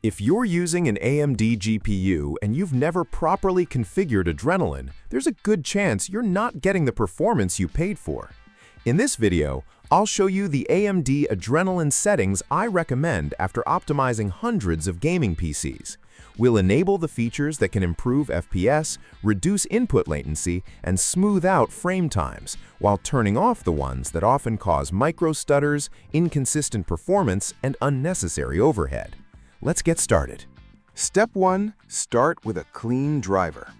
If you're using an AMD GPU and you've never properly configured Adrenalin, there's a good chance you're not getting the performance you paid for. In this video, I'll show you the AMD Adrenalin settings I recommend after optimizing hundreds of gaming PCs. We'll enable the features that can improve FPS, reduce input latency, and smooth out frame times, while turning off the ones that often cause micro-stutters, inconsistent performance, and unnecessary overhead. Let's get started. Step 1. Start with a clean driver.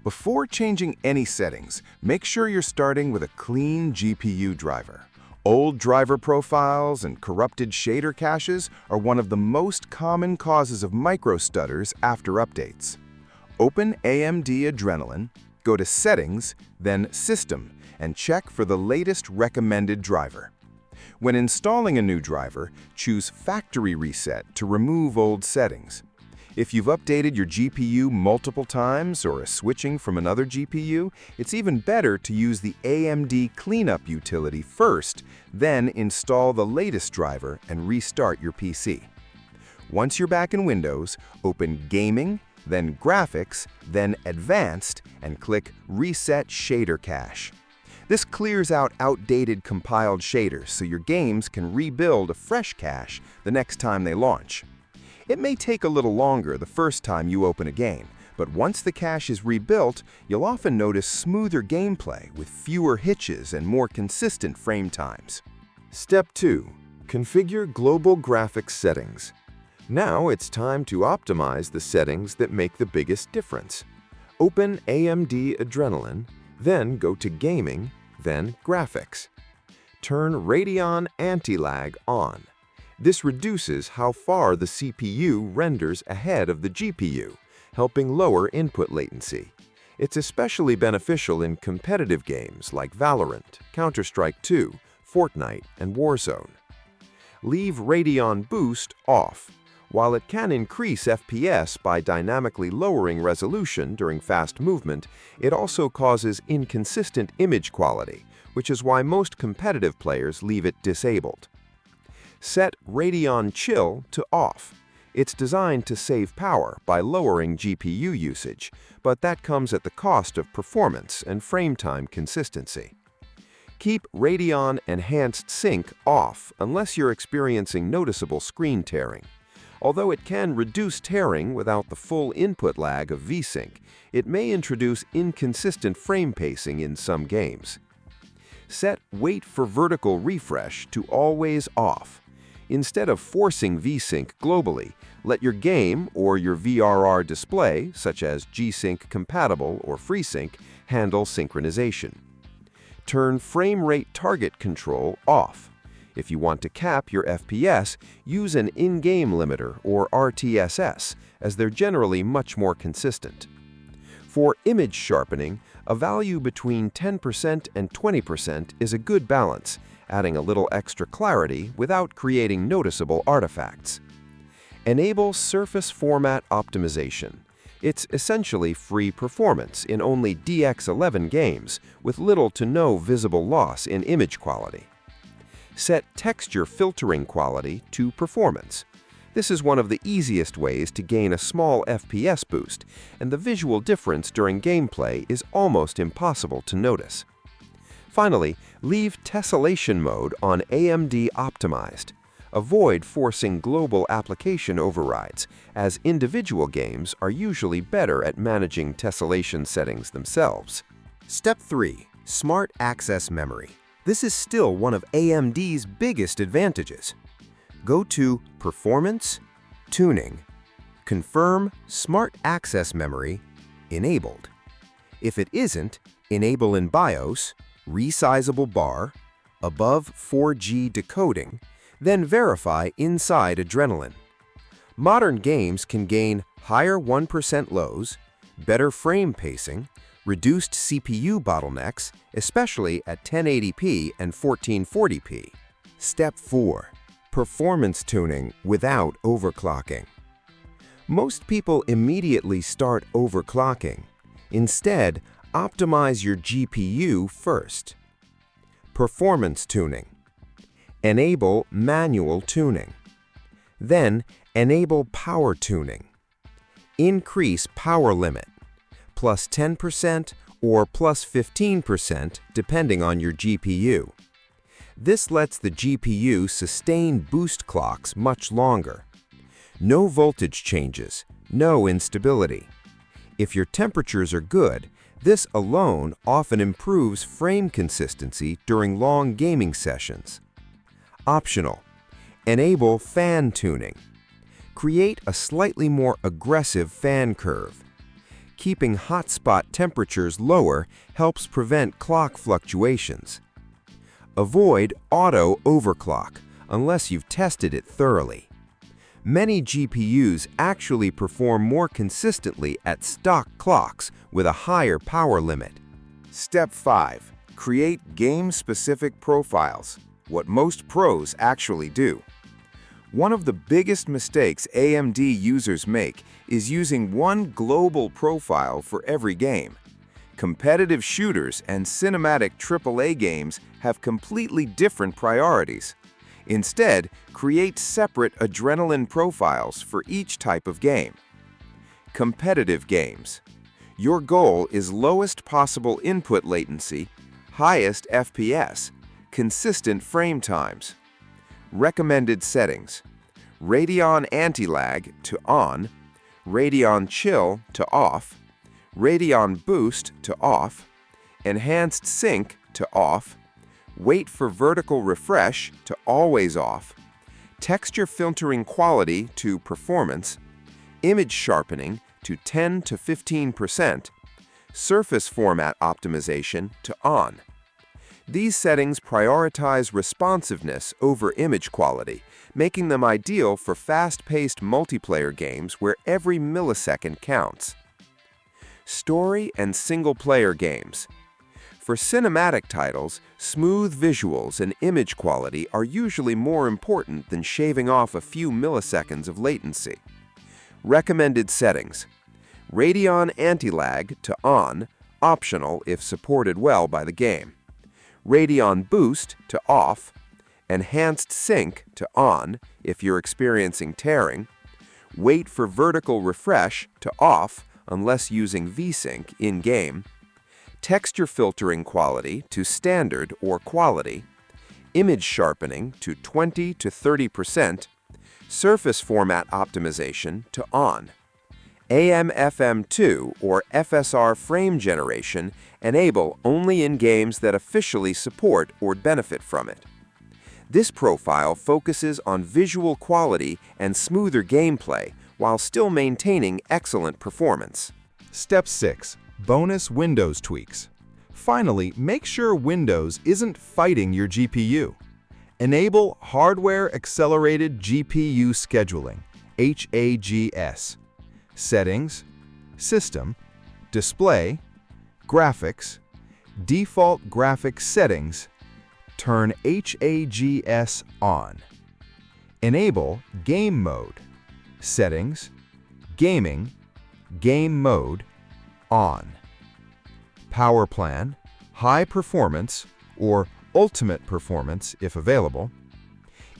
Before changing any settings, make sure you're starting with a clean GPU driver. Old driver profiles and corrupted shader caches are one of the most common causes of micro-stutters after updates. Open AMD Adrenalin, go to Settings, then System, and check for the latest recommended driver. When installing a new driver, choose Factory Reset to remove old settings. If you've updated your GPU multiple times or are switching from another GPU, it's even better to use the AMD Cleanup utility first, then install the latest driver and restart your PC. Once you're back in Windows, open Gaming, then Graphics, then Advanced, and click Reset Shader Cache. This clears out outdated compiled shaders so your games can rebuild a fresh cache the next time they launch. It may take a little longer the first time you open a game, but once the cache is rebuilt, you'll often notice smoother gameplay with fewer hitches and more consistent frame times. Step 2. Configure global graphics settings. Now it's time to optimize the settings that make the biggest difference. Open AMD Adrenalin, then go to Gaming, then Graphics. Turn Radeon Anti-Lag on. This reduces how far the CPU renders ahead of the GPU, helping lower input latency. It's especially beneficial in competitive games like Valorant, Counter-Strike 2, Fortnite, and Warzone. Leave Radeon Boost off. While it can increase FPS by dynamically lowering resolution during fast movement, it also causes inconsistent image quality, which is why most competitive players leave it disabled. Set Radeon Chill to off. It's designed to save power by lowering GPU usage, but that comes at the cost of performance and frame time consistency. Keep Radeon Enhanced Sync off unless you're experiencing noticeable screen tearing. Although it can reduce tearing without the full input lag of VSync, it may introduce inconsistent frame pacing in some games. Set Wait for Vertical Refresh to always off. Instead of forcing VSync globally, let your game or your VRR display, such as G-Sync compatible or FreeSync, handle synchronization. Turn Frame Rate Target Control off. If you want to cap your FPS, use an in-game limiter or RTSS, as they're generally much more consistent. For image sharpening, a value between 10% and 20% is a good balance, adding a little extra clarity without creating noticeable artifacts. Enable Surface Format Optimization. It's essentially free performance in only DX11 games, with little to no visible loss in image quality. Set Texture Filtering Quality to Performance. This is one of the easiest ways to gain a small FPS boost, and the visual difference during gameplay is almost impossible to notice. Finally, leave Tessellation mode on AMD Optimized. Avoid forcing global application overrides, as individual games are usually better at managing tessellation settings themselves. Step 3. Smart Access Memory. This is still one of AMD's biggest advantages. Go to Performance, Tuning, confirm Smart Access Memory enabled. If it isn't, enable in BIOS, resizable bar, above 4G decoding, then verify inside Adrenalin. Modern games can gain higher 1% lows, better frame pacing, reduced CPU bottlenecks, especially at 1080p and 1440p. Step 4. Performance tuning without overclocking. Most people immediately start overclocking. Instead, optimize your GPU first. Performance tuning. Enable manual tuning. Then Enable power tuning. Increase power limit, plus 10% or plus 15% depending on your GPU. This lets the GPU sustain boost clocks much longer. No voltage changes, no instability. If your temperatures are good, this alone often improves frame consistency during long gaming sessions. Optional. Enable fan tuning. Create a slightly more aggressive fan curve. Keeping hotspot temperatures lower helps prevent clock fluctuations. Avoid auto overclock unless you've tested it thoroughly. Many GPUs actually perform more consistently at stock clocks with a higher power limit. Step 5. Create game-specific profiles, what most pros actually do. One of the biggest mistakes AMD users make is using one global profile for every game. Competitive shooters and cinematic AAA games have completely different priorities. Instead, create separate Adrenalin profiles for each type of game. Competitive games. Your goal is lowest possible input latency, highest FPS, consistent frame times. Recommended settings: Radeon Anti-Lag to on, Radeon Chill to off, Radeon Boost to off, Enhanced Sync to off, Wait for vertical refresh to always off, Texture filtering quality to performance, Image sharpening to 10 to 15%, Surface format optimization to on. These settings prioritize responsiveness over image quality, making them ideal for fast-paced multiplayer games where every millisecond counts. Story and single-player games. For cinematic titles, smooth visuals and image quality are usually more important than shaving off a few milliseconds of latency. Recommended settings: Radeon Anti-Lag to on, optional if supported well by the game. Radeon Boost to off, Enhanced Sync to on if you're experiencing tearing, Wait for vertical refresh to off unless using VSync in-game, Texture filtering quality to standard or quality, Image sharpening to 20 to 30%, Surface format optimization to on. AM/FM2 or FSR frame generation enable only in games that officially support or benefit from it. This profile focuses on visual quality and smoother gameplay while still maintaining excellent performance. Step 6. Bonus Windows tweaks. Finally, make sure Windows isn't fighting your GPU. Enable Hardware Accelerated GPU Scheduling, HAGS. Settings, System, Display, Graphics, Default Graphics Settings, turn HAGS on. Enable Game Mode, Settings, Gaming, Game Mode, on. Power Plan, High Performance, or Ultimate Performance if available.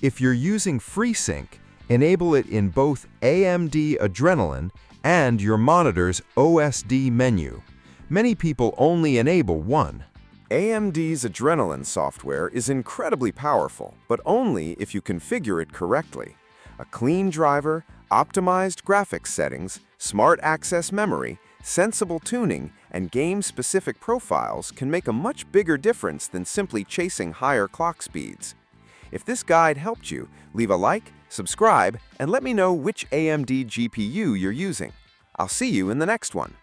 If you're using FreeSync, enable it in both AMD Adrenalin and your monitor's OSD menu. Many people only enable one. AMD's Adrenalin software is incredibly powerful, but only if you configure it correctly. A clean driver, optimized graphics settings, smart access memory, sensible tuning, and game-specific profiles can make a much bigger difference than simply chasing higher clock speeds. If this guide helped you, leave a like, subscribe, and let me know which AMD GPU you're using. I'll see you in the next one.